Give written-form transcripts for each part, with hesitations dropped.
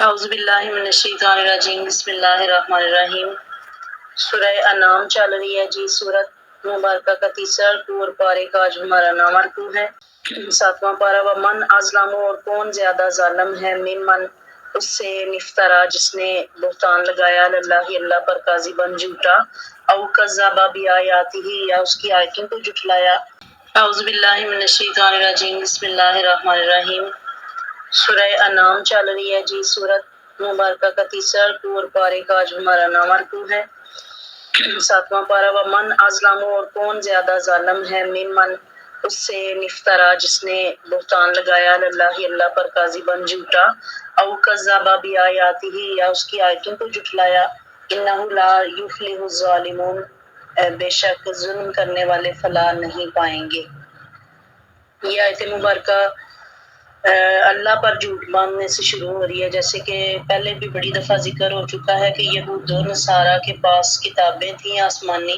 اعوذ باللہ من الشیطان الرجیم بسم اللہ الرحمن الرحیم۔ سورہ انعام چل رہی ہے جی۔ سورت مبارکہ کا تیسرا رکوع اور پارے کا آج ہمارا 9واں رکوع ہے۔ 7واں پارہ ومن اظلم، اور کون زیادہ ظالم ہے، ممن اس سے نفترا جس نے بہتان لگایا، اللہ پر کاذباً جھوٹا، او کذب بآیاتہ یا اس کی آیتوں کو جھٹلایا۔ اعوذ باللہ من الشیطان الرجیم بسم اللہ الرحمن الرحیم۔ سورہ انعام چل رہی ہے جی۔ سورت مبارکہ کا تیسرا رکوع اور پارے کا آج ہمارا 9واں رکوع ہے۔ 7واں پارہ ومن اظلم، اور کون زیادہ ظالم ہے، ممن اس سے نفترا جس نے بہتان لگایا، اللہ پر کاذباً جھوٹا، او کذب بآیاتہ یا اس کی آیتوں کو جھٹلایا۔ انہ لا یفلح الظالمون، بے شک ظلم کرنے والے فلاح نہیں پائیں گے۔ یہ آیت مبارکہ اللہ پر جھوٹ باندھنے سے شروع ہو رہی ہے، جیسے کہ پہلے بھی بڑی دفعہ ذکر ہو چکا ہے کہ یہود و نصارہ کے پاس کتابیں تھیں آسمانی،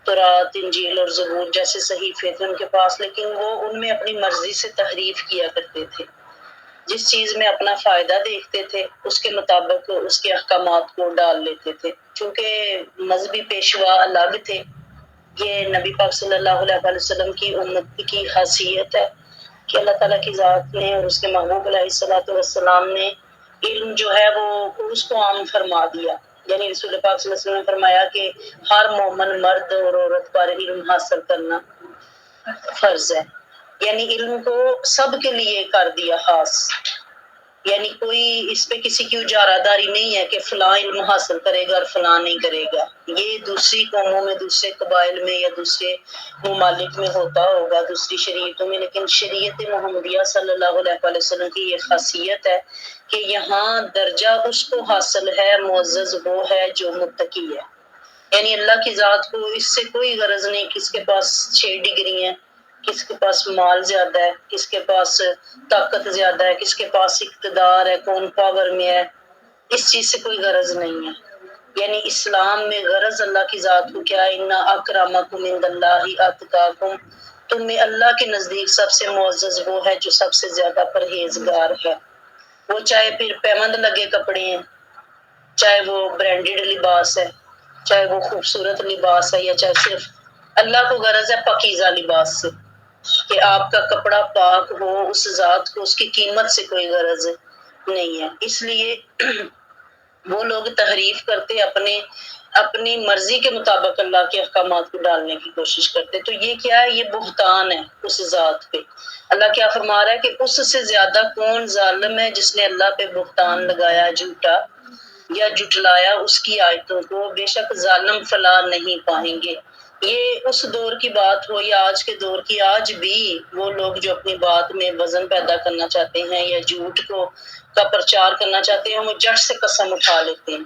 تورات، انجیل اور زبور جیسے صحیفے تھے ان کے پاس، لیکن وہ ان میں اپنی مرضی سے تحریف کیا کرتے تھے۔ جس چیز میں اپنا فائدہ دیکھتے تھے اس کے مطابق اس کے احکامات کو ڈال لیتے تھے۔ چونکہ مذہبی پیشوا الگ تھے، یہ نبی پاک صلی اللہ علیہ وسلم کی امت کی خاصیت ہے کہ اللہ تعالیٰ کی ذات نے اور اس کے محبوب علیہ الصلوۃ والسلام نے علم جو ہے وہ اس کو عام فرما دیا۔ یعنی رسول پاک صلی اللہ علیہ وسلم نے فرمایا کہ ہر مومن مرد اور عورت پر علم حاصل کرنا فرض ہے، یعنی علم کو سب کے لیے کر دیا خاص، یعنی کوئی اس پہ کسی کی اجارہ داری نہیں ہے کہ فلاں علم حاصل کرے گا اور فلاں نہیں کرے گا۔ یہ دوسری قوموں میں، دوسرے قبائل میں یا دوسرے ممالک میں ہوتا ہوگا، دوسری شریعتوں میں، لیکن شریعت محمدیہ صلی اللہ علیہ وسلم کی یہ خاصیت ہے کہ یہاں درجہ اس کو حاصل ہے، معزز وہ ہے جو متقی ہے۔ یعنی اللہ کی ذات کو اس سے کوئی غرض نہیں کس کے پاس 6 ڈگری ہیں، کس کے پاس مال زیادہ ہے، کس کے پاس طاقت زیادہ ہے، کس کے پاس اقتدار ہے، کون پاور میں ہے، اس چیز سے کوئی غرض نہیں ہے۔ یعنی اسلام میں غرض اللہ کی ذات کو کیا ہے، ان اکرمکم عند اللہ اتقاکم، تم میں اللہ کے نزدیک سب سے معزز وہ ہے جو سب سے زیادہ پرہیزگار ہے۔ وہ چاہے پھر پیوند لگے کپڑے ہیں، چاہے وہ برانڈڈ لباس ہے، چاہے وہ خوبصورت لباس ہے، یا چاہے صرف اللہ کو غرض ہے پاکیزہ لباس سے کہ آپ کا کپڑا پاک ہو، اس ذات کو اس کی قیمت سے کوئی غرض نہیں ہے۔ اس لیے وہ لوگ تحریف کرتے، اپنی مرضی کے مطابق اللہ کے احکامات کو ڈالنے کی کوشش کرتے۔ تو یہ کیا ہے، یہ بہتان ہے اس ذات پہ۔ اللہ کیا فرما رہا ہے کہ اس سے زیادہ کون ظالم ہے جس نے اللہ پہ بہتان لگایا، جھوٹا یا جھٹلایا اس کی آیتوں کو، بے شک ظالم فلاح نہیں پائیں گے۔ یہ اس دور کی بات ہو یا آج کے دور کی، آج بھی وہ لوگ جو اپنی بات میں وزن پیدا کرنا چاہتے ہیں یا جھوٹ کا پرچار کرنا چاہتے ہیں، وہ جٹ سے قسم اٹھا لیتے ہیں،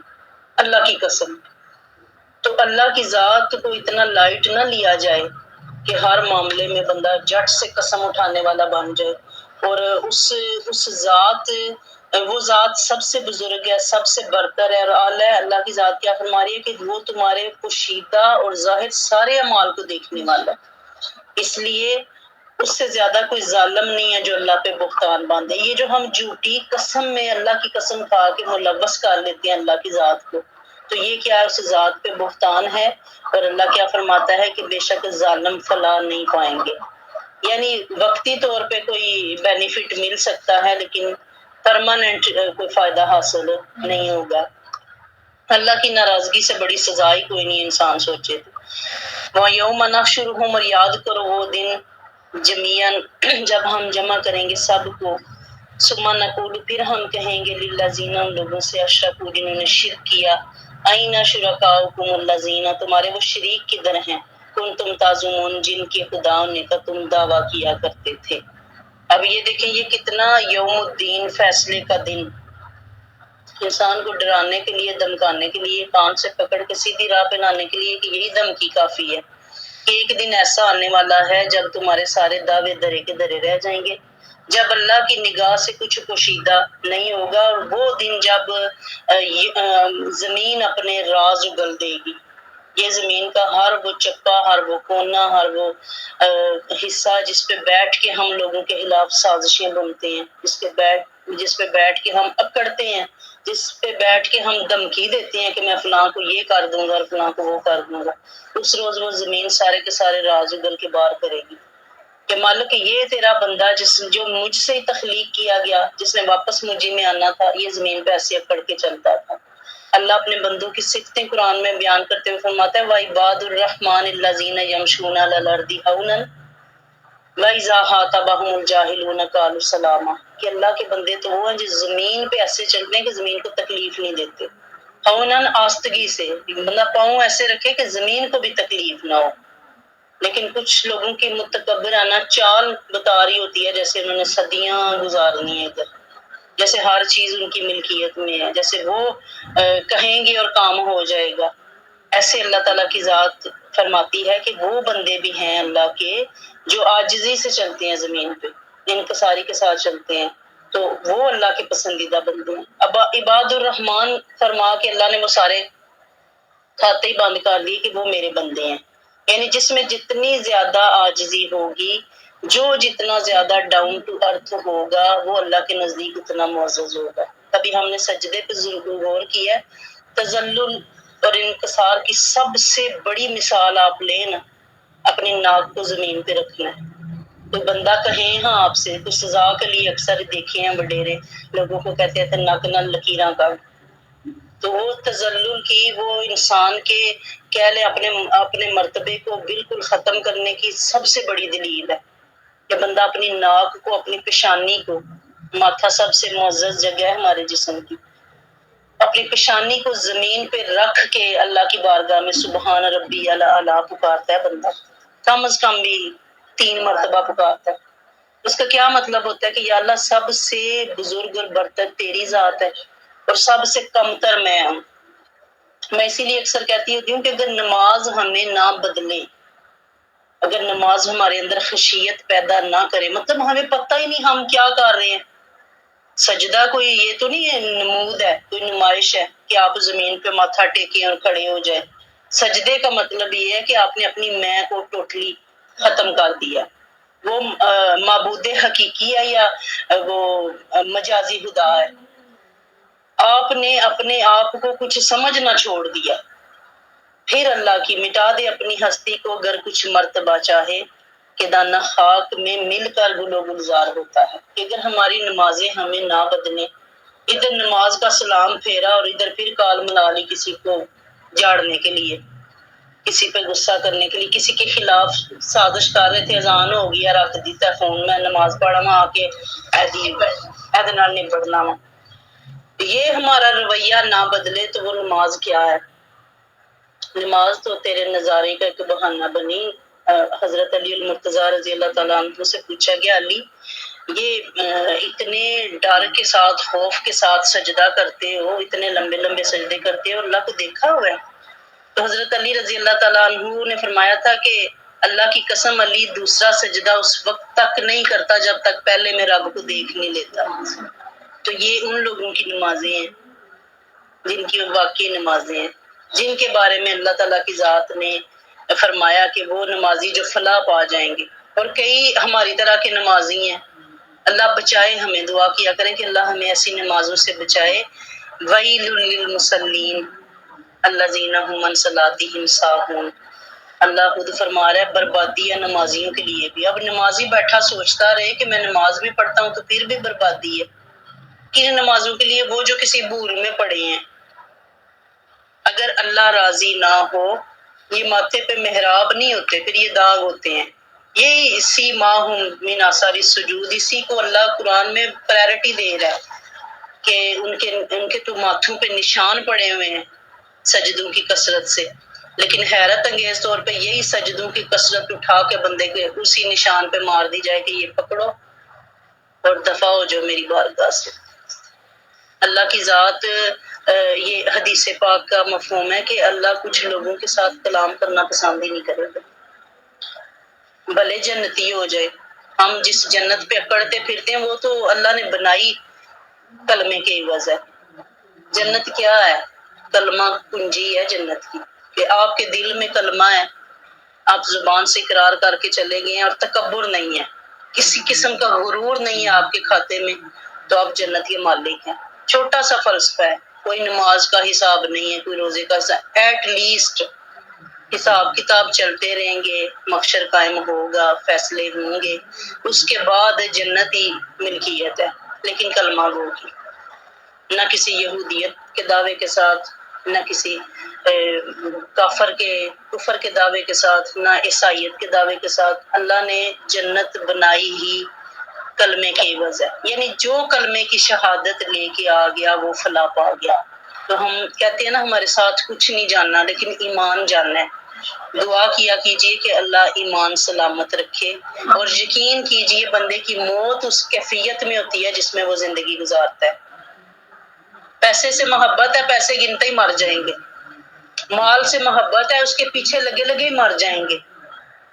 اللہ کی قسم۔ تو اللہ کی ذات کو اتنا لائٹ نہ لیا جائے کہ ہر معاملے میں بندہ جٹ سے قسم اٹھانے والا بن جائے۔ اور اس ذات، وہ ذات سب سے بزرگ ہے، سب سے برتر ہے اور اعلیٰ ہے۔ اللہ کی ذات کیا فرما رہی ہے کہ وہ تمہارے پوشیدہ اور ظاہر سارے اعمال کو دیکھنے والا ہے، اس لیے اس سے زیادہ کوئی ظالم نہیں ہے جو اللہ پہ بہتان باندھے۔ یہ جو ہم جھوٹی قسم میں اللہ کی قسم کھا کے ملوث کر لیتے ہیں اللہ کی ذات کو، تو یہ کیا ہے، اس ذات پہ بہتان ہے۔ اور اللہ کیا فرماتا ہے کہ بے شک ظالم فلاح نہیں پائیں گے۔ یعنی وقتی طور پہ کوئی بینیفٹ مل سکتا ہے لیکن پرماننٹ کوئی فائدہ حاصل نہیں ہوگا۔ اللہ کی ناراضگی سے بڑی سزا ہی کوئی نہیں، انسان سوچے تو۔ وَيَوْمَ نَحْشُرُهُمْ، اور یاد کرو وہ دن، جمیعاً جب ہم جمع کریں گے سب کو، ثم نقول، پھر ہم کہیں گے للذین، ان لوگوں سے اشرکوا جنہوں نے شرک کیا، این شرکاؤکم الذین، تمہارے وہ شریک کدھر ہیں، کنتم تزعمون، جن کے خداؤں نے کا تم دعویٰ کیا کرتے تھے۔ اب یہ دیکھیں یہ کتنا یوم الدین، فیصلے کا دن، انسان کو ڈرانے کے لیے، دھمکانے کے لیے، کان سے پکڑ کے سیدھی راہ پہ لانے کے لیے کہ یہی دھمکی کافی ہے کہ ایک دن ایسا آنے والا ہے جب تمہارے سارے دعوے درے کے درے رہ جائیں گے، جب اللہ کی نگاہ سے کچھ پوشیدہ نہیں ہوگا، اور وہ دن جب زمین اپنے راز اگل دے گی۔ یہ زمین کا ہر وہ چپا، ہر وہ کونا، ہر وہ حصہ جس پہ بیٹھ کے ہم لوگوں کے خلاف سازشیں بنتے ہیں، جس پہ بیٹھ کے ہم اکڑتے ہیں جس پہ بیٹھ کے ہم دھمکی دیتے ہیں کہ میں فلاں کو یہ کر دوں گا اور فلاں کو وہ کر دوں گا، اس روز وہ زمین سارے کے سارے راز اگل کے باہر کرے گی کہ مالک یہ تیرا بندہ جو مجھ سے ہی تخلیق کیا گیا، جس نے واپس مجھے میں آنا تھا، یہ زمین پہ ایسے اکڑ کے چلتا تھا۔ اللہ اپنے بندوں کی صفتیں قرآن میں بیان کرتے ہوئے فرماتا ہے وَعِبَادُ الرَّحْمَٰنِ الَّذِينَ يَمْشُونَ عَلَى الْأَرْضِ هَوْنًا وَإِذَا خَاطَبَهُمُ الْجَاهِلُونَ قَالُوا سَلَامًا، کہ اللہ کے بندے تو وہ ہیں جو زمین پہ ایسے چلتے ہیں کہ زمین کو تکلیف نہیں دیتے، ہونن آستگی سے، بندہ پاؤں ایسے رکھے کہ زمین کو بھی تکلیف نہ ہو۔ لیکن کچھ لوگوں کی متکبرانہ چال بتا رہی ہوتی ہے جیسے انہوں نے صدیاں گزارنی ہیں ادھر، جیسے ہر چیز ان کی ملکیت میں ہے، جیسے وہ کہیں گے اور کام ہو جائے گا۔ ایسے اللہ تعالیٰ کی ذات فرماتی ہے کہ وہ بندے بھی ہیں اللہ کے جو عاجزی سے چلتے ہیں زمین پہ، انکساری کے ساتھ چلتے ہیں، تو وہ اللہ کے پسندیدہ بندے ہیں۔ اب عباد الرحمان فرما کے اللہ نے وہ سارے کھاتے ہی بند کر دیے کہ وہ میرے بندے ہیں، یعنی جس میں جتنی زیادہ عاجزی ہوگی، جو جتنا زیادہ ڈاؤن ٹو ارتھ ہوگا، وہ اللہ کے نزدیک اتنا معزز ہوگا۔ کبھی ہم نے سجدے پہ غور کیا، تذلل اور انکسار کی سب سے بڑی مثال آپ لیں نا، اپنی ناک کو زمین پہ رکھنا ہے۔ کوئی بندہ کہے ہاں آپ سے، کوئی سزا کے لیے اکثر دیکھے ہیں وڈیرے لوگوں کو کہتے تھے نک نہ لکیراں کر، تو وہ تذلل کی، وہ انسان کے کہہ لیں اپنے مرتبے کو بالکل ختم کرنے کی سب سے بڑی دلیل ہے کہ بندہ اپنی ناک کو، اپنی پیشانی کو، ماتھا سب سے معزز جگہ ہے ہمارے جسم کی، اپنی پیشانی کو زمین پہ رکھ کے اللہ کی بارگاہ میں سبحان ربی الاعلیٰ پکارتا ہے بندہ، کم از کم بھی 3 مرتبہ پکارتا ہے۔ اس کا کیا مطلب ہوتا ہے کہ یا اللہ سب سے بزرگ اور برتر تیری ذات ہے اور سب سے کمتر میں ہوں۔ میں اسی لیے اکثر کہتی ہوتی ہوں کہ اگر نماز ہمیں نہ بدلے، اگر نماز ہمارے اندر خشیت پیدا نہ کرے، مطلب ہمیں پتہ ہی نہیں ہم کیا کر رہے ہیں۔ سجدہ کوئی یہ تو نہیں ہے نمود ہے، کوئی نمائش ہے کہ آپ زمین پہ ماتھا ٹیکیں اور کھڑے ہو جائیں۔ سجدے کا مطلب یہ ہے کہ آپ نے اپنی میں کو ٹوٹلی ختم کر دیا۔ وہ معبود حقیقی ہے یا وہ مجازی خدا ہے؟ آپ نے اپنے آپ کو کچھ سمجھنا چھوڑ دیا۔ پھر اللہ کی مٹا دے اپنی ہستی کو اگر کچھ مرتبہ چاہے کہ دانہ خاک میں مل کر گل و گلزار ہوتا ہے۔ اگر ہماری نمازیں ہمیں نہ بدلیں، ادھر نماز کا سلام پھیرا اور ادھر پھر کال ملا لی کسی کو جاڑنے کے لیے، کسی پہ غصہ کرنے کے لیے، کسی کے خلاف سازش کر رہے تھے، اذان ہو گیا رکھ دیتا ہے فون میں نماز پڑھا وہاں آ کے ایدے نال نبڑنا وا۔ یہ ہمارا رویہ نہ بدلے تو وہ نماز کیا ہے؟ نماز تو تیرے نظارے کا ایک بہانہ بنی۔ حضرت علی المرتضیٰ رضی اللہ تعالیٰ عنہ سے پوچھا گیا علی یہ اتنے ڈر کے ساتھ، خوف کے ساتھ سجدہ کرتے ہو، اتنے لمبے لمبے سجدے کرتے ہو، اللہ کو دیکھا ہوا ہے؟ تو حضرت علی رضی اللہ تعالیٰ عنہ نے فرمایا تھا کہ اللہ کی قسم علی دوسرا سجدہ اس وقت تک نہیں کرتا جب تک پہلے میں رب کو دیکھ نہیں لیتا۔ تو یہ ان لوگوں کی نمازیں ہیں جن کی واقعی نمازیں ہیں، جن کے بارے میں اللہ تعالیٰ کی ذات نے فرمایا کہ وہ نمازی جو فلاح پا جائیں گے۔ اور کئی ہماری طرح کے نمازی ہیں، اللہ بچائے، ہمیں دعا کیا کریں کہ اللہ ہمیں ایسی نمازوں سے بچائے۔ وَيْلٌ لِّلْمُصَلِّينَ الَّذِينَ هُمْ عَنْ صَلَاتِهِمْ سَاهُونَ۔ اللہ خود فرما رہا ہے بربادی ہے نمازیوں کے لیے بھی۔ اب نمازی بیٹھا سوچتا رہے کہ میں نماز بھی پڑھتا ہوں تو پھر بھی بربادی ہے۔ کن نمازوں کے لیے؟ وہ جو کسی بھول میں پڑے ہیں۔ اگر اللہ راضی نہ ہو، یہ ماتھے پہ محراب نہیں ہوتے، پھر یہ داغ ہوتے ہیں۔ یہ اسی ماہم من آثار السجود، اسی کو اللہ قرآن میں پرائرٹی دے رہا ہے کہ ان کے تو ماتھوں پہ نشان پڑے ہوئے ہیں سجدوں کی کثرت سے، لیکن حیرت انگیز طور پہ یہی سجدوں کی کثرت اٹھا کے بندے کے اسی نشان پہ مار دی جائے کہ یہ پکڑو اور دفع ہو جو میری بارگاہ سے۔ اللہ کی ذات، یہ حدیث پاک کا مفہوم ہے کہ اللہ کچھ لوگوں کے ساتھ کلام کرنا پسند ہی نہیں کرے گا، بھلے جنتی ہو جائے۔ ہم جس جنت پہ اکڑتے پھرتے ہیں وہ تو اللہ نے بنائی کلمے کے عوض ہے۔ جنت کیا ہے؟ کلمہ کنجی ہے جنت کی، کہ آپ کے دل میں کلمہ ہے، آپ زبان سے اقرار کر کے چلے گئے ہیں اور تکبر نہیں ہے، کسی قسم کا غرور نہیں ہے آپ کے کھاتے میں، تو آپ جنت کے مالک ہیں۔ چھوٹا سا فلسفہ ہے، کوئی نماز کا حساب نہیں ہے، کوئی روزے کا حساب، ایٹ لیسٹ حساب کتاب چلتے رہیں گے، محشر قائم ہوگا، فیصلے ہوں گے، اس کے بعد جنتی ملکیت ہے، لیکن کلمہ گو کی، نہ کسی یہودیت کے دعوے کے ساتھ، نہ کسی کفر کے دعوے کے ساتھ، نہ عیسائیت کے دعوے کے ساتھ۔ اللہ نے جنت بنائی ہی کلمے کی عوض ہے، یعنی جو کلمے کی شہادت لے کے آ گیا وہ فلاح پا گیا۔ تو ہم کہتے ہیں نا ہمارے ساتھ کچھ نہیں جاننا لیکن ایمان جاننا ہے۔ دعا کیا کیجئے کہ اللہ ایمان سلامت رکھے، اور یقین کیجئے بندے کی موت اس کیفیت میں ہوتی ہے جس میں وہ زندگی گزارتا ہے۔ پیسے سے محبت ہے، پیسے گنتے ہی مر جائیں گے، مال سے محبت ہے، اس کے پیچھے لگے لگے ہی مر جائیں گے۔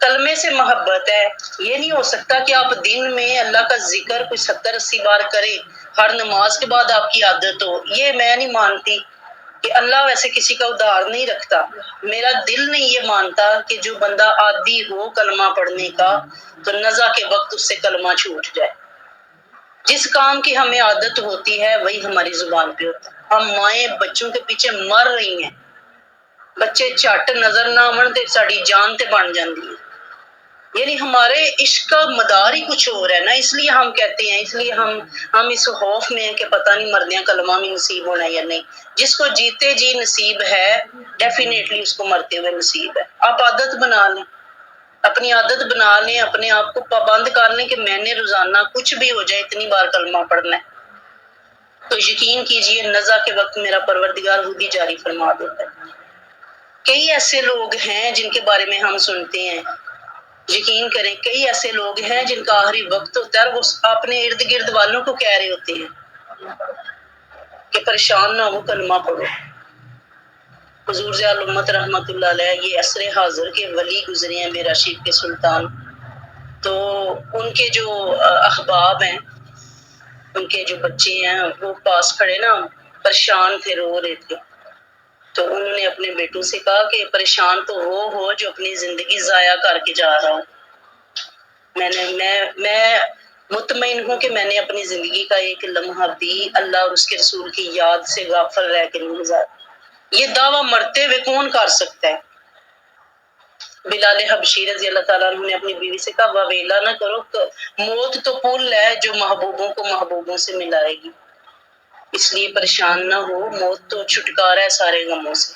کلمے سے محبت ہے، یہ نہیں ہو سکتا کہ آپ دن میں اللہ کا ذکر کوئی 70-80 بار کریں، ہر نماز کے بعد آپ کی عادت ہو۔ یہ میں نہیں مانتی کہ اللہ ویسے کسی کا ادھار نہیں رکھتا، میرا دل نہیں یہ مانتا کہ جو بندہ عادی ہو کلمہ پڑھنے کا تو نزا کے وقت اس سے کلمہ چھوٹ جائے۔ جس کام کی ہمیں عادت ہوتی ہے وہی ہماری زبان پہ ہوتا ہے۔ ہم مائیں بچوں کے پیچھے مر رہی ہیں، بچے جھٹ نظر نہ آون تے ساڈی جان تے بن جاندی ہے، یعنی ہمارے عشق کا مدار ہی کچھ اور ہے نا، اس لیے ہم کہتے ہیں، اس لیے ہم اس خوف میں ہیں کہ پتہ نہیں مردیاں کلمہ میں نصیب ہونا ہے یا نہیں۔ جس کو جیتے جی نصیب ہے ڈیفینیٹلی اس کو مرتے ہوئے نصیب ہے۔ آپ عادت بنا لیں، اپنی عادت بنا لیں، اپنے آپ کو پابند کر لیں کہ میں نے روزانہ کچھ بھی ہو جائے اتنی بار کلمہ پڑھنا ہے، تو یقین کیجئے نزا کے وقت میرا پروردگار خود ہی جاری فرما دیتا ہے۔ کئی ایسے لوگ ہیں جن کے بارے میں ہم سنتے ہیں، یقین کریں کئی ایسے لوگ ہیں جن کا آخری وقت ہوتا ہے اور وہ اپنے ارد گرد والوں کو کہہ رہے ہوتے ہیں کہ پریشان نہ ہو کلمہ پڑھو۔ حضور ضیاء الامت رحمۃ اللہ علیہ یہ عصر حاضر کے ولی گزرے ہیں، میرا شیخ کے سلطان، تو ان کے جو احباب ہیں، ان کے جو بچے ہیں وہ پاس کھڑے نا پریشان تھے، رو رہے تھے، تو انہوں نے اپنے بیٹوں سے کہا کہ پریشان تو وہ ہو جو اپنی زندگی ضائع کر کے جا رہا ہوں، میں مطمئن ہوں کہ میں نے اپنی زندگی کا ایک لمحہ بھی اللہ اور اس کے رسول کی یاد سے غافل رہ کے نہیں گزارا۔ یہ دعویٰ مرتے ہوئے کون کر سکتا ہے؟ بلال حبشی رضی اللہ تعالیٰ عنہ نے اپنی بیوی سے کہا واویلا نہ کرو، موت تو پل ہے جو محبوبوں کو محبوبوں سے ملائے گی، اس لیے پریشان نہ ہو، موت تو چھٹکارا ہے سارے غموں سے۔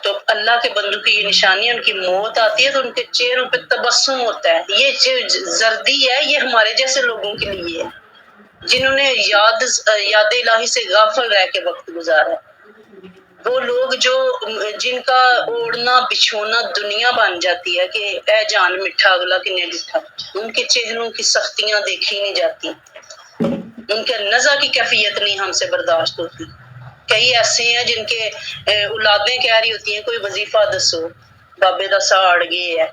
تو اللہ کے بندوں کی یہ نشانی ہے، ان کی موت آتی ہے تو ان کے چہروں پہ تبسم ہوتا ہے۔ یہ جو زردی ہے یہ ہمارے جیسے لوگوں کے لیے ہے جنہوں نے یاد الہی سے غافل رہ کے وقت گزارا ہے۔ وہ لوگ جن کا اوڑھنا بچھونا دنیا بن جاتی ہے کہ اے جان مٹھا اگلا کنے ڈٹھا، ان کے چہروں کی سختیاں دیکھی نہیں جاتی، ان کے نزا کی کیفیت نہیں ہم سے برداشت ہوتی۔ کئی ایسے ہیں جن کے اولادیں کہہ رہی ہوتی ہیں کوئی وظیفہ دسو، بابے دا سا اڑ گئے ہے،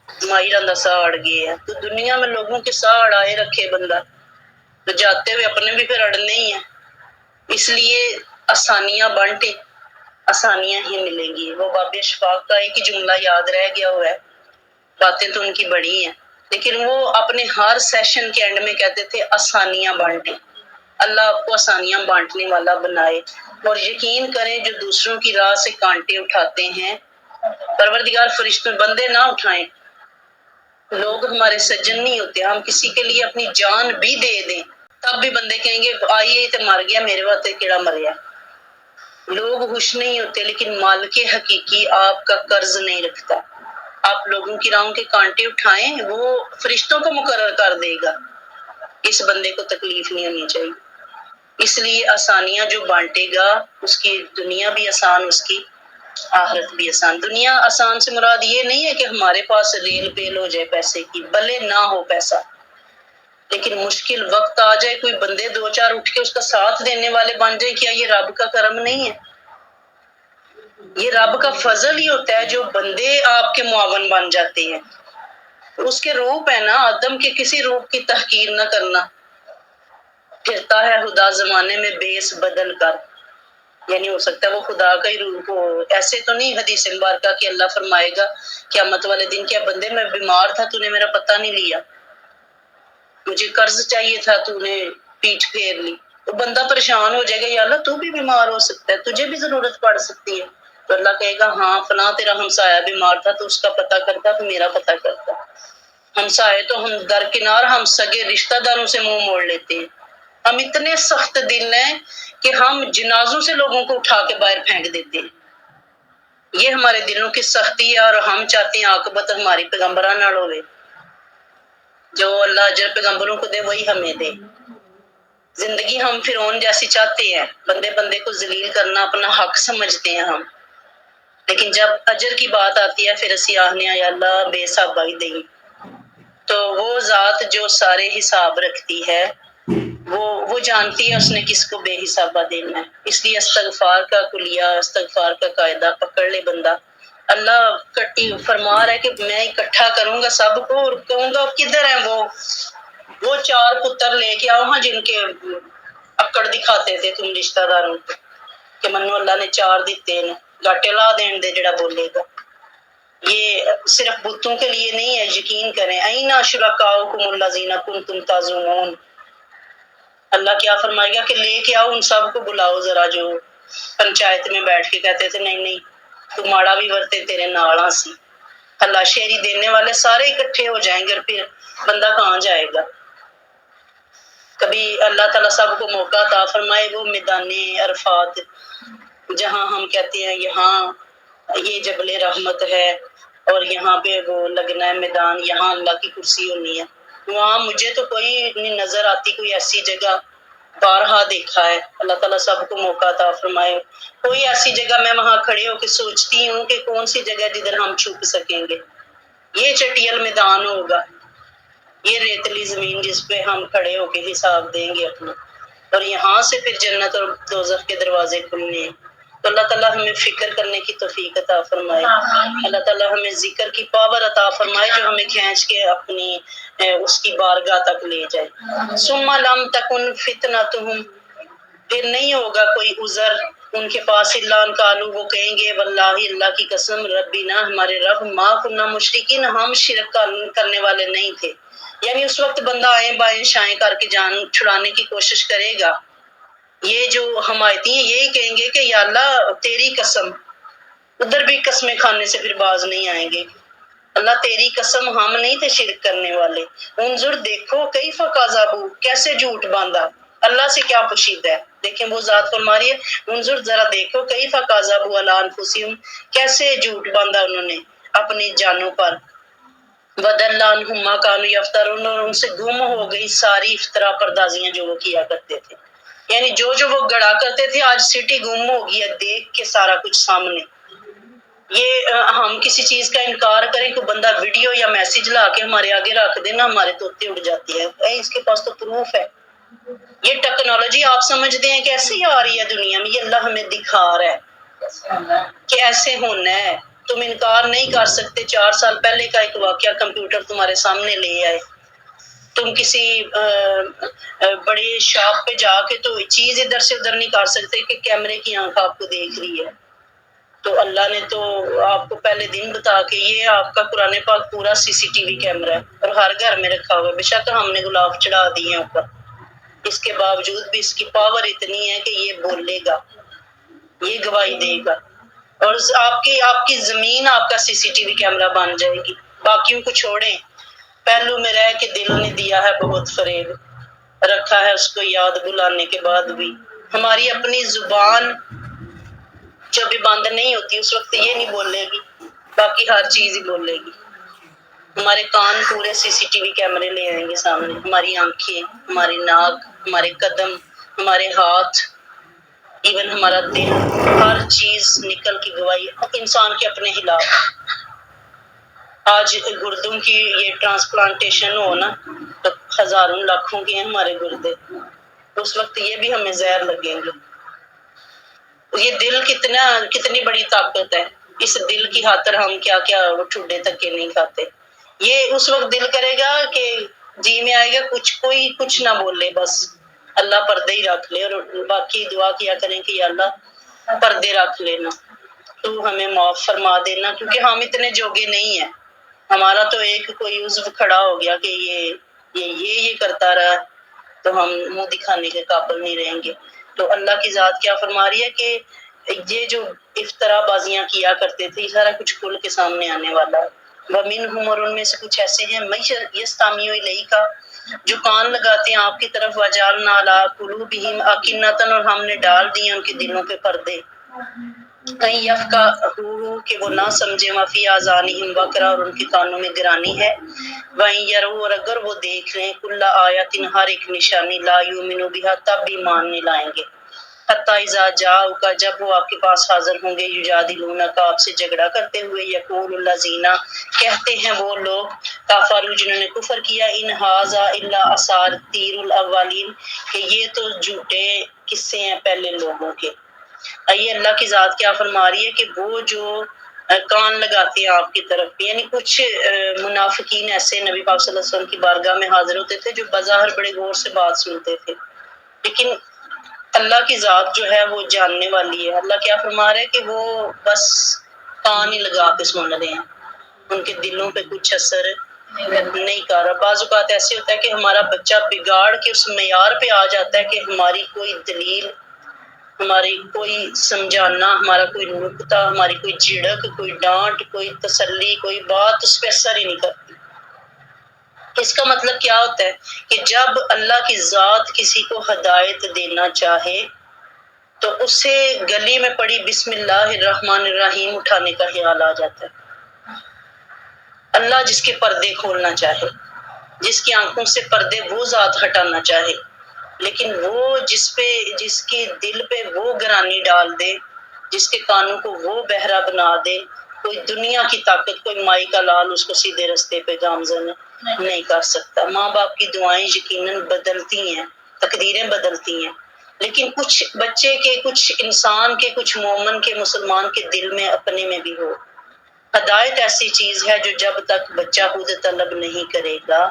مائران دا سا اڑ گئے ہے، تو دنیا میں لوگوں کے سا اڑائے رکھے بندہ تو جاتے ہوئے اپنے بھی پھر اڑنے ہی ہیں۔ اس لیے آسانیاں بانٹے، آسانیاں ہی ملیں گی۔ وہ باب اشفاق کا ایک ہی جملہ یاد رہ گیا ہوا ہے، باتیں تو ان کی بڑی ہیں لیکن وہ اپنے ہر سیشن کے اینڈ میں کہتے تھے آسانیاں بانٹیں۔ اللہ آپ کو آسانیاں بانٹنے والا بنائے، اور یقین کریں جو دوسروں کی راہ سے کانٹے اٹھاتے ہیں پروردگار فرشتوں بندے نہ اٹھائیں، لوگ ہمارے سجن نہیں ہوتے، ہم کسی کے لیے اپنی جان بھی دے دیں تب بھی بندے کہیں گے آئیے تے مر گیا، میرے واسطے کیڑا مریا۔ لوگ خوش نہیں ہوتے لیکن مالک حقیقی آپ کا قرض نہیں رکھتا۔ آپ لوگوں کی راہوں کے کانٹے اٹھائیں، وہ فرشتوں کو مقرر کر دے گا، اس بندے کو تکلیف نہیں ہونی چاہیے۔ اس لیے آسانیاں جو بانٹے گا اس کی دنیا بھی آسان، اس کی آخرت بھی آسان۔ دنیا آسان سے مراد یہ نہیں ہے کہ ہمارے پاس ریل پیل ہو جائے پیسے کی، بھلے نہ ہو پیسہ، لیکن مشکل وقت آ جائے کوئی بندے دو چار اٹھ کے اس کا ساتھ دینے والے بن جائے، کیا یہ رب کا کرم نہیں ہے؟ یہ رب کا فضل ہی ہوتا ہے جو بندے آپ کے معاون بن جاتے ہیں۔ اس کے روپ ہے نا، آدم کے کسی روپ کی تحقیر نہ کرنا۔ پھرتا ہے خدا زمانے میں بیس بدل کر، یعنی ہو سکتا ہے وہ خدا کا ہی روپ ہو، ایسے تو نہیں حدیث مبارکہ کہ اللہ فرمائے گا قیامت والے دن کیا بندے میں بیمار تھا تو نے میرا پتہ نہیں لیا، مجھے قرض چاہیے تھا تو نے پیٹھ پھیر لی، تو بندہ پریشان ہو جائے گا، یا اللہ تو بھی بیمار ہو سکتا ہے، تجھے بھی ضرورت پڑ سکتی ہے۔ تو اللہ کہے گا ہاں فلاں تیرا ہمسایہ بیمار تھا تو اس کا پتہ کرتا، تو میرا پتہ کرتا۔ ہمسائے تو ہم درکنار ہم سگے رشتہ داروں سے منہ موڑ لیتے ہیں۔ ہم اتنے سخت دل ہیں کہ ہم جنازوں سے لوگوں کو اٹھا کے باہر پھینک دیتے ہیں۔ یہ ہمارے دلوں کی سختی ہے، اور ہم چاہتے ہیں عاقبت ہماری پیغمبراں نال ہوئے۔ جو اللہ اجر پیغمبروں کو دے وہی ہمیں دے۔ زندگی ہم فرعون جیسی چاہتے ہیں، بندے بندے کو ذلیل کرنا اپنا حق سمجھتے ہیں ہم، لیکن جب اجر کی بات آتی ہے پھر اسی آہنے یا اللہ بے حسابائی دیں۔ تو وہ ذات جو سارے حساب رکھتی ہے وہ جانتی ہے اس نے کس کو بے حسابہ دینا ہے۔ اس لیے استغفار کا کلیہ، استغفار کا قاعدہ پکڑ لے بندہ۔ اللہ کٹی فرما رہا ہے کہ میں اکٹھا کروں گا سب کو، اور کہوں گا کدھر ہیں وہ 4 پتر لے کے آؤ ہاں جن کے اکڑ دکھاتے تھے تم رشتہ داروں کو کہ منو اللہ نے 4 دیتے ہیں، گاٹے لا دین دے جڑا بولے گا۔ یہ صرف بتوں کے لیے نہیں ہے، یقین کریں۔ این شرکاؤکم الذین کنتم تزعمون، اللہ کیا فرمائے گا کہ لے کے آؤ ان سب کو، بلاؤ ذرا جو پنچایت میں بیٹھ کے کہتے تھے نہیں نہیں تو ماڑا بھی ورتے تیرے نال سی۔ اللہ شیری دینے والے سارے اکٹھے ہو جائیں گے، اور پھر بندہ کہاں جائے گا؟ کبھی اللہ تعالیٰ سب کو موقع عطا فرمائے، وہ میدان عرفات جہاں ہم کہتے ہیں یہاں یہ جبل رحمت ہے اور یہاں پہ وہ لگنا ہے میدان، یہاں اللہ کی کرسی ہونی ہے، وہاں مجھے تو کوئی نہیں نظر آتی کوئی ایسی جگہ، بارہا دیکھا ہے۔ اللہ تعالیٰ سب کو موقع عطا فرمائے، کوئی ایسی جگہ میں وہاں کھڑے ہو کے سوچتی ہوں کہ کون سی جگہ جدھر ہم چھپ سکیں گے۔ یہ چٹیل میدان ہوگا، یہ ریتلی زمین جس پہ ہم کھڑے ہو کے حساب دیں گے اپنا، اور یہاں سے پھر جنت اور دوزخ کے دروازے کھلنے ہیں۔ تو اللہ تعالیٰ ہمیں فکر کرنے کی توفیق عطا فرمائے، اللہ تعالیٰ ہمیں ذکر کی پاور عطا فرمائے جو ہمیں کھینچ کے اپنی اس کی بارگاہ تک لے جائے۔ ثم لم تکن فتنتہم، پھر نہیں ہوگا کوئی عذر ان کے پاس، الا ان قالوا، وہ کہیں گے واللہ اللہ کی قسم، ربنا ہمارے رب، ما کنا مشرکین، ہم شرک کرنے والے نہیں تھے۔ یعنی اس وقت بندہ آئیں بائیں شائیں کر کے جان چھڑانے کی کوشش کرے گا۔ یہ جو حمایتی ہیں یہی کہیں گے کہ یا اللہ تیری قسم، ادھر بھی قسمیں کھانے سے پھر باز نہیں آئیں گے۔ اللہ تیری قسم ہم نہیں تھے شرک کرنے والے۔ انظر دیکھو کیف کذبوا، کیسے جھوٹ باندھا، اللہ سے کیا پوشیدہ ہے۔ دیکھیں وہ ذات فرما رہی ہے انظر ذرا دیکھو کیف کذبوا علی انفسہم، کیسے جھوٹ باندھا انہوں نے اپنی جانوں پر۔ وَضَلَّ عَنْهُمْ مَا كَانُوا يَفْتَرُونَ، اور ان سے گم ہو گئی ساری افطرا پردازیاں جو وہ کیا کرتے تھے۔ یعنی جو وہ گڑا کرتے تھے آج سٹی گم ہو گئی ہے دیکھ کے سارا کچھ سامنے۔ یہ ہم کسی چیز کا انکار کریں، کوئی بندہ ویڈیو یا میسج لا کے ہمارے آگے رکھ دینا، ہمارے طوطے اڑ جاتی ہے، اس کے پاس تو پروف ہے۔ یہ ٹیکنالوجی آپ سمجھتے ہیں کیسے آ رہی ہے دنیا میں، یہ اللہ ہمیں دکھا رہا ہے کہ ایسے ہونا ہے۔ تم انکار نہیں کر سکتے، 4 سال پہلے کا ایک واقعہ کمپیوٹر تمہارے سامنے لے آئے، تم کسی بڑی شاپ پہ جا کے تو چیز ادھر سے ادھر نہیں کر سکتے کہ کیمرے کی آنکھ آپ کو دیکھ رہی ہے۔ تو اللہ نے تو آپ کو پہلے دن بتا کے یہ آپ کا قرآن پاک پورا CCTV کیمرہ ہے اور ہر گھر میں رکھا ہوا ہے، بے شک ہم نے غلاف چڑھا دیے ہیں اوپر، اس کے باوجود بھی اس کی پاور اتنی ہے کہ یہ بولے گا، یہ گواہی دے گا، اور آپ کی زمین آپ کا CCTV کیمرہ بن جائے گی۔ باقیوں کو چھوڑیں، پہلو میں رہ کے دل نے دیا ہے بہت فریب، رکھا ہے اس کو یاد بلانے کے بعد بھی۔ ہماری اپنی زبان جب بھی بند نہیں ہوتی اس وقت یہ نہیں بولے گی، باقی ہر چیز ہی بولے گی۔ ہمارے کان پورے CCTV کیمرے لے آئیں گے سامنے، ہماری آنکھیں، ہماری ناک، ہمارے قدم، ہمارے ہاتھ، ایون ہمارا دل، ہر چیز نکل کی گواہی انسان کے اپنے خلاف۔ آج گردوں کی یہ ٹرانسپلانٹیشن ہو نا تو ہزاروں لاکھوں کے ہیں ہمارے گردے، اس وقت یہ بھی ہمیں زہر لگیں گے۔ یہ دل کتنی بڑی طاقت ہے، اس دل کی خاطر ہم کیا کیا ٹھڈے تکے نہیں کھاتے۔ یہ اس وقت دل کرے گا کہ جی میں آئے گا کوئی کچھ نہ بولے، بس اللہ پردے ہی رکھ لے، اور باقی دعا کیا کریں کہ یا اللہ پردے رکھ لینا، تو ہمیں معاف فرما دینا، کیونکہ ہم اتنے جوگے نہیں ہیں۔ ہمارا تو ایک کوئی عضو کھڑا ہو گیا کہ یہ کرتا رہا، تو تو ہم منہ دکھانے کے قابل نہیں رہیں گے۔ تو اللہ کی ذات کیا فرما رہی ہے کہ یہ جو افطرا بازیاں کیا کرتے تھے، یہ سارا کچھ کھل کے سامنے آنے والا ہے۔ وَمِنْهُمْ، اور ان میں سے کچھ ایسے ہیں یستمیعون الیک، جو کان لگاتے ہیں آپ کی طرف، وَجَعَلْنَا عَلَىٰ قُلُوبِهِمْ أَكِنَّةً، اور ہم نے ڈال دیے ان کے دلوں پہ پردے، أَن يَفْقَهُوهُ، کہ وہ نہ سمجھے، وَفِي آذَانِهِمْ وَقْرٌ، اور ان کے کانوں میں گرانی ہے، وَإِن يَرَوْا، اور اگر وہ دیکھ لیں، كُلَّ آیَةٍ، ہر ایک نشانی، لَا يُؤْمِنُوا بِهَا، تب بھی مان نہیں لائیں گے، حتیٰ اذا جاؤک، جب وہ آپ کے پاس حاضر ہوں گے، یجادلونک، آپ سے جھگڑا کرتے ہوئے، یقول الذین، کہتے ہیں وہ لوگ، کفروا، جنہوں نے کفر کیا، ان ھذا الا اساطیر الاولین، کہ یہ تو جھوٹے قصے ہیں پہلے لوگوں کے۔ آئیے اللہ کی ذات کیا فرما رہی ہے کہ وہ جو کان لگاتے ہیں آپ کی طرف، یعنی کچھ منافقین ایسے نبی پاک صلی اللہ علیہ وسلم کی بارگاہ میں حاضر ہوتے تھے جو بظاہر بڑے غور سے بات سنتے تھے، لیکن اللہ کی ذات جو ہے وہ جاننے والی ہے۔ اللہ کیا فرما رہا ہے کہ وہ بس کان ہی لگا کے سن رہے ہیں، ان کے دلوں پہ کچھ اثر نہیں کر رہا۔ بعض اوقات ایسے ہوتا ہے کہ ہمارا بچہ بگاڑ کے اس معیار پہ آ جاتا ہے کہ ہماری کوئی دلیل، ہماری کوئی سمجھانا، ہمارا کوئی نکتہ، ہماری کوئی جھڑک، کوئی ڈانٹ، کوئی تسلی، کوئی بات اس پہ اثر ہی نہیں کرتی۔ اس کا مطلب کیا ہوتا ہے کہ جب اللہ کی ذات کسی کو ہدایت دینا چاہے تو اسے گلی میں پڑی بسم اللہ الرحمن الرحیم اٹھانے کا خیال آ جاتا ہے۔ اللہ جس کے پردے کھولنا چاہے، جس کی آنکھوں سے پردے وہ ذات ہٹانا چاہے، لیکن وہ جس کے دل پہ وہ گرانی ڈال دے، جس کے کانوں کو وہ بہرا بنا دے، کوئی دنیا کی طاقت، کوئی مائی کا لال اس کو سیدھے رستے پہ گامزن نہیں کر سکتا۔ ماں باپ کی دعائیں یقیناً بدلتی ہیں، تقدیریں بدلتی ہیں، لیکن کچھ بچے کے، کچھ انسان کے، کچھ مومن کے، مسلمان کے دل میں اپنے میں بھی ہو۔ ہدایت ایسی چیز ہے جو جب تک بچہ خود طلب نہیں کرے گا،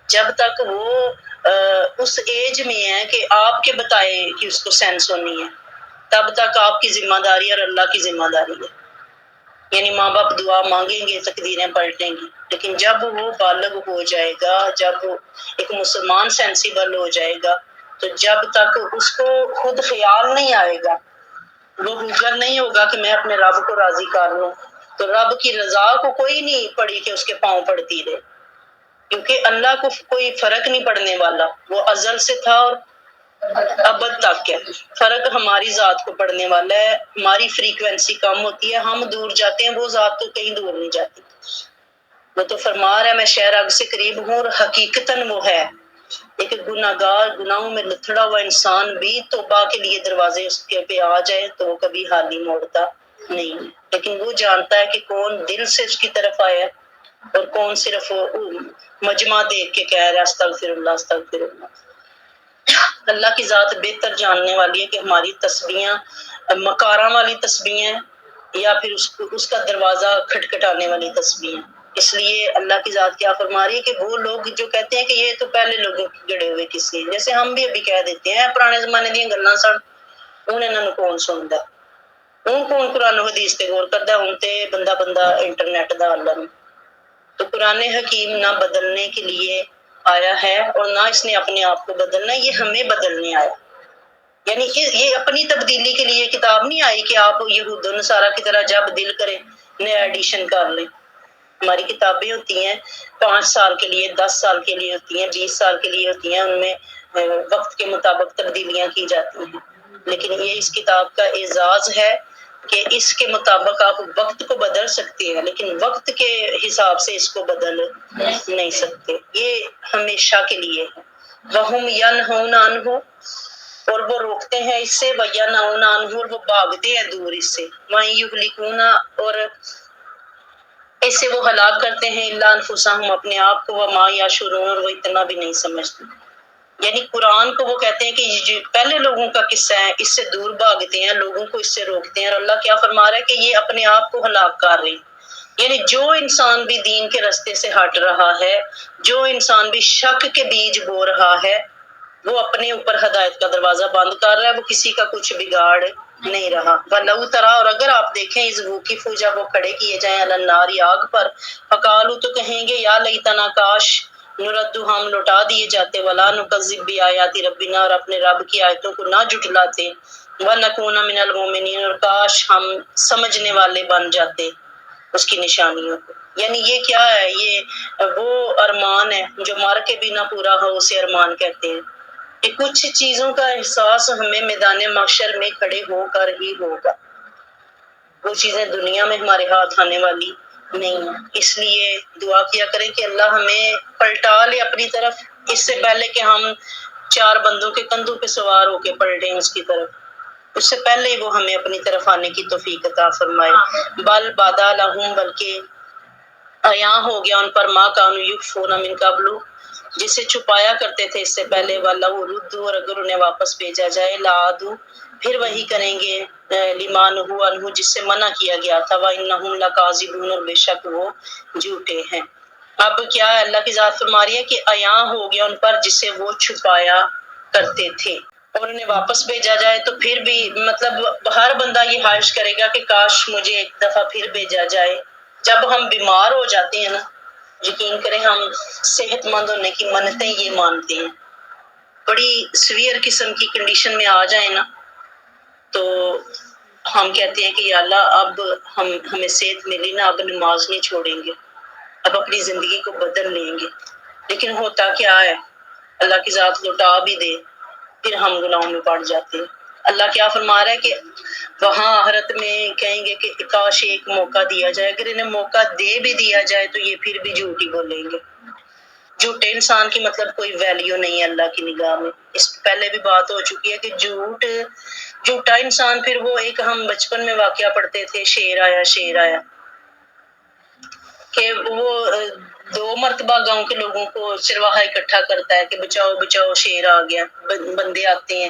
جب تک وہ اس ایج میں ہے کہ آپ کے بتائے کہ اس کو سینس ہونی ہے، تب تک آپ کی ذمہ داری اور اللہ کی ذمہ داری ہے۔ یعنی ماں باپ دعا مانگیں گے، تقدیریں پلٹیں گی، لیکن جب وہ بالغ ہو جائے گا، جب وہ ایک مسلمان سینسیبل ہو جائے گا، تو جب تک اس کو خود خیال نہیں آئے گا، وہ گوگر نہیں ہوگا کہ میں اپنے رب کو راضی کر لوں، تو رب کی رضا کو کوئی نہیں پڑی کہ اس کے پاؤں پڑتی رہے، کیونکہ اللہ کو کوئی فرق نہیں پڑنے والا، وہ ازل سے تھا اور ابد تک ہے۔ فرق ہماری ذات کو پڑنے والا ہے، ہماری فریکوینسی کم ہوتی ہے، ہم دور جاتے ہیں، وہ ذات تو کہیں دور نہیں جاتی۔ وہ تو فرما رہا ہے میں شہر آگ سے قریب ہوں، اور حقیقتاً وہ ہے۔ ایک گناہگار، گناہوں میں لتھڑا ہوا انسان بھی توبہ کے لیے دروازے اس کے پہ آ جائے تو وہ کبھی حالی موڑتا نہیں، لیکن وہ جانتا ہے کہ کون دل سے اس کی طرف آیا اور کون صرف مجمع دیکھ کے کہہ رہا ہے استغفر اللہ استغفر اللہ۔ اللہ کی ذات بہتر جاننے والی ہے کہ ہماری تسبیحاں مکاراں والی تسبیحیں یا پھر اس کا دروازہ کھٹکھٹانے والی تسبیحیں۔ اس لیے اللہ کی ذات کیا فرما رہی ہے کہ وہ لوگ جو کہتے ہیں کہ یہ تو پہلے لوگوں کے گڑے ہوئے قصے، جیسے ہم بھی ابھی کہہ دیتے ہیں پرانے زمانے دیا گلاں سن، ہن انہاں نوں کون سندا، ہن کون قرآن و حدیث تے غور کردا، ہن تے بندہ انٹرنیٹ دا عالم۔ تو قرآن حکیم نہ بدلنے کے لیے آیا ہے اور نہ اس نے اپنے آپ کو بدلنا، یہ ہمیں بدلنے آیا۔ یعنی کہ یہ اپنی تبدیلی کے لیے کتاب نہیں آئی کہ آپ یہود و نصارہ کی طرح جب دل کرے نیا ایڈیشن کر لیں۔ ہماری کتابیں ہوتی ہیں 5 سال کے لیے، 10 سال کے لیے ہوتی ہیں، 20 سال کے لیے ہوتی ہیں، ان میں وقت کے مطابق تبدیلیاں کی جاتی ہیں، لیکن یہ اس کتاب کا اعزاز ہے کہ اس کے مطابق آپ وقت کو بدل سکتے ہیں، لیکن وقت کے حساب سے اس کو بدل نہیں سکتے، یہ ہمیشہ کے لیے ہے۔ وَهُمْ يَنْهُونَ عَنْهُ، اور وہ روکتے ہیں اس سے، وَيَنْهَوْنَ عَنْهُ، اور وہ بھاگتے ہیں دور اس سے، وَإِن يُهْلِكُونَ، اور اس سے وہ ہلاک کرتے ہیں، إِلَّا أَنفُسَهُمْ، اپنے آپ کو، وَمَا يَشْعُرُونَ، اور وہ اتنا بھی نہیں سمجھتے۔ یعنی قرآن کو وہ کہتے ہیں کہ یہ جو پہلے لوگوں کا قصہ ہے، اس سے دور بھاگتے ہیں، لوگوں کو اس سے روکتے ہیں، اور اللہ کیا فرما رہا ہے کہ یہ اپنے آپ کو ہلاک کر رہے ہیں۔ یعنی جو انسان بھی دین کے رستے سے ہٹ رہا ہے، جو انسان بھی شک کے بیج بو رہا ہے، وہ اپنے اوپر ہدایت کا دروازہ بند کر رہا ہے، وہ کسی کا کچھ بگاڑ نہیں رہا۔ وَلَوْ تَرَىٰ، اور اگر آپ دیکھیں اِذ وُقِفُوا، جب وہ کھڑے کیے جائیں عَلَى النَّارِ، آگ پر، فَقَالُوا، تو کہیں گے یا لیتنا کاش، نردو ہم لوٹا دیے جاتے، ولا نکذب بآیات ربنا اور اپنے رب کی آیتوں کو نہ جھٹلاتے، ونکون من المؤمنین اور کاش ہم سمجھنے والے بن جاتے اس کی نشانیوں کو۔ یعنی یہ کیا ہے؟ یہ وہ ارمان ہے جو مر کے بھی نہ پورا ہو، اسے ارمان کہتے ہیں کہ کچھ چیزوں کا احساس ہمیں میدان محشر میں کھڑے ہو کر ہی ہوگا، وہ چیزیں دنیا میں ہمارے ہاتھ آنے والی نہیں ہیں۔ اس لیے دعا کیا کریں کہ اللہ ہمیں پلٹا لے اپنی طرف، اس سے پہلے کہ ہم چار بندوں کے کندھوں پہ سوار ہو کے پلٹیں اس کی طرف، اس سے پہلے ہی وہ ہمیں اپنی طرف آنے کی توفیق عطا فرمائے۔ بل بادا لہم، بلکہ عیاں ہو گیا ان پر، ما کانوا یخفون من قبل، جسے چھپایا کرتے تھے اس سے پہلے، وَلَوْ رُدُّوا، اور اگر انہیں واپس بھیجا جائے، لَعَادُوا، پھر وہی کریں گے، لِمَا نُہُوا عَنْہُ، جس سے منع کیا گیا تھا، وَإِنَّهُمْ لَكَاذِبُونَ، اور بے شک وہ جھوٹے ہیں۔ اب کیا ہے؟ اللہ کی ذات فرما رہی ہے کہ عیاں ہو گیا ان پر جسے وہ چھپایا کرتے تھے، اور انہیں واپس بھیجا جائے تو پھر بھی مطلب ہر بندہ یہ خواہش کرے گا کہ کاش مجھے ایک دفعہ پھر بھیجا جائے۔ جب ہم بیمار ہو جاتے ہیں نا، یقین کریں ہم صحت مند ہونے کی منتیں یہ مانتے ہیں، بڑی سویئر قسم کی کنڈیشن میں آ جائیں نا تو ہم کہتے ہیں کہ یا اللہ اب ہمیں صحت ملی نا، اب نماز نہیں چھوڑیں گے، اب اپنی زندگی کو بدل لیں گے۔ لیکن ہوتا کیا ہے؟ اللہ کی ذات لوٹا بھی دے، پھر ہم گناہوں میں پڑ جاتے ہیں۔ اللہ کیا فرما رہا ہے کہ وہاں آخرت میں کہیں گے کہ کاش ایک موقع دیا جائے، اگر انہیں موقع دے بھی دیا جائے تو یہ پھر بھی جھوٹ ہی بولیں گے۔ جھوٹے انسان کی مطلب کوئی ویلیو نہیں ہے اللہ کی نگاہ میں۔ اس پہلے بھی بات ہو چکی ہے کہ جھوٹا انسان، پھر وہ ایک ہم بچپن میں واقعہ پڑھتے تھے، شیر آیا کہ وہ 2 مرتبہ گاؤں کے لوگوں کو چرواہا اکٹھا کرتا ہے کہ بچاؤ بچاؤ شیر آ گیا، بندے آتے ہیں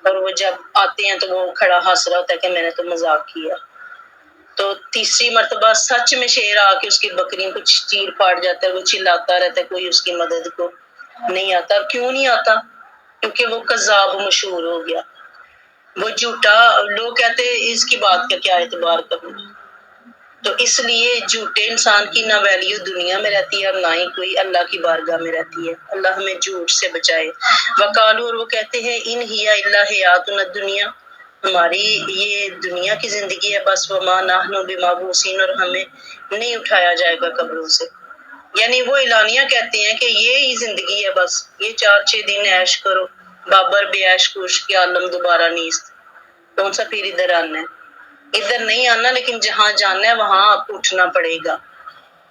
اور وہ جب آتے ہیں تو وہ کھڑا ہنس رہا ہوتا ہے کہ میں نے تو مذاق کیا۔ تو تیسری مرتبہ سچ میں شیر آ کے اس کی بکریوں کو چیر پھاڑ جاتا ہے، وہ چلاتا رہتا ہے، کوئی اس کی مدد کو نہیں آتا۔ اور کیوں نہیں آتا؟ کیونکہ وہ کذاب مشہور ہو گیا، وہ جھوٹا، لوگ کہتے ہیں اس کی بات کا کیا اعتبار کرنا۔ تو اس لیے جھوٹے انسان کی نہ ویلیو دنیا میں رہتی ہے اور نہ ہی کوئی اللہ کی بارگاہ میں رہتی ہے۔ اللہ ہمیں جھوٹ سے بچائے۔ وقالو، اور وہ کہتے ہیں، ان ہی الا حیاتنا الدنیا، ہماری یہ دنیا کی زندگی ہے بس، وما نحن بمبعوثین، اور ہمیں نہیں اٹھایا جائے گا قبروں سے۔ یعنی وہ اعلانیہ کہتے ہیں کہ یہ ہی زندگی ہے بس، یہ 4-6 دن عیش کرو، بابر بے عیش کوش کے عالم دوبارہ نیست، کون سا پھر ادھر آنا ہے؟ ادھر نہیں آنا، لیکن جہاں جانا ہے وہاں آپ کو اٹھنا پڑے گا۔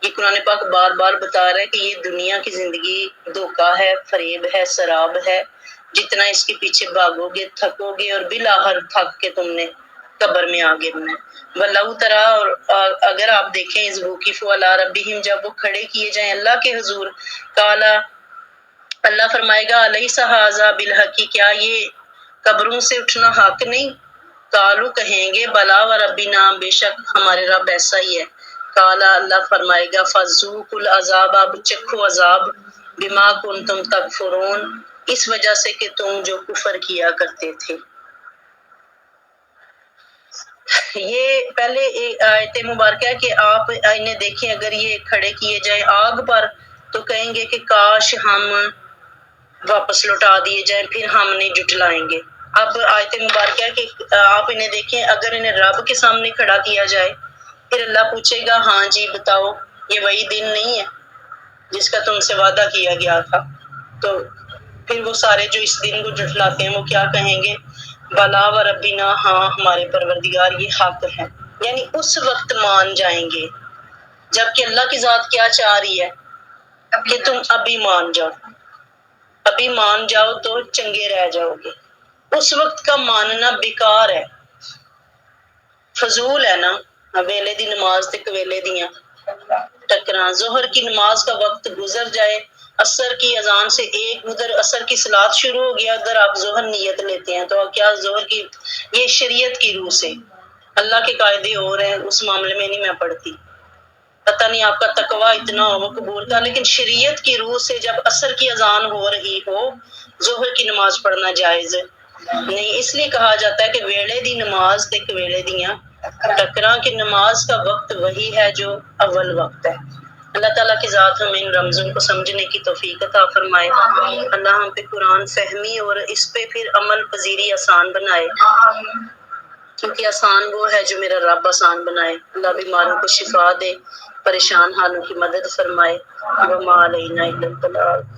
یہ قرآن پاک بار بار بتا رہا ہے کہ یہ دنیا کی زندگی دھوکا ہے، فریب ہے، سراب ہے، جتنا اس کے پیچھے بھاگو گے تھکو گے، اور بالآخر تھک کے تم نے قبر میں آ گرنا ہے۔ وَلَوْ تَرَىٰ، اور اگر آپ دیکھیں، اِذْ وُقِفُوا عَلَىٰ رَبِّهِمْ، جب وہ کھڑے کیے جائیں اللہ کے حضور، قَالَ، اللہ فرمائے گا، أَلَيْسَ هَٰذَا بِالْحَقِّ، کیا یہ قبروں سے اٹھنا حق نہیں؟ قالو، کہیں گے، بلا وربنا، بے شک ہمارے رب ایسا ہی ہے۔ قالا، اللہ فرمائے گا، فذوقوا العذاب، اب چکھو عذاب، بما کنتم تکفرون، اس وجہ سے کہ تم جو کفر کیا کرتے تھے۔ یہ پہلے آیت مبارکہ ہے کہ آپ انہیں دیکھیں، اگر یہ کھڑے کیے جائیں آگ پر تو کہیں گے کہ کاش ہم واپس لوٹا دیے جائیں، پھر ہم نہیں جھٹلائیں گے۔ اب آیت مبارکہ ہے کہ آپ انہیں دیکھیں، اگر انہیں رب کے سامنے کھڑا کیا جائے، پھر اللہ پوچھے گا، ہاں جی بتاؤ، یہ وہی دن نہیں ہے جس کا تم سے وعدہ کیا گیا تھا؟ تو پھر وہ سارے جو اس دن کو جھٹلاتے ہیں وہ کیا کہیں گے؟ بلا وربنا، ہاں ہمارے پروردگار یہ حق ہے۔ یعنی اس وقت مان جائیں گے، جبکہ اللہ کی ذات کیا چاہ رہی ہے کہ تم ابھی مان جاؤ، ابھی مان جاؤ تو چنگے رہ جاؤ گے۔ اس وقت کا ماننا بیکار ہے، فضول ہے نا۔ ویلے دی نماز تے کویلے دیاں ٹکراں، ظہر کی نماز کا وقت گزر جائے، عصر کی اذان سے ایک ادھر عصر کی صلاۃ شروع ہو گیا، ادھر آپ ظہر نیت لیتے ہیں، تو کیا ظہر کی، یہ شریعت کی روح سے، اللہ کے قاعدے اور ہیں، اس معاملے میں نہیں میں پڑھتی، پتہ نہیں آپ کا تقویٰ اتنا ہو وہ قبول کا، لیکن شریعت کی روح سے جب عصر کی اذان ہو رہی ہو، ظہر کی نماز پڑھنا جائز نہیں۔ اس لیے کہا جاتا ہے کہ ویلے دی نماز تے ویلے دیاں ٹکراں، کی نماز کا وقت وہی ہے جو اول وقت ہے۔ اللہ تعالیٰ کی ذات ہمیں ان رمزوں کو سمجھنے کی توفیق عطا فرمائے۔ اللہ ہم پہ قرآن فہمی اور اس پہ پھر عمل پذیری آسان بنائے، کیونکہ آسان وہ ہے جو میرا رب آسان بنائے۔ اللہ بیماروں کو شفا دے، پریشان حالوں کی مدد فرمائے۔ وما علینا الا البلاغ۔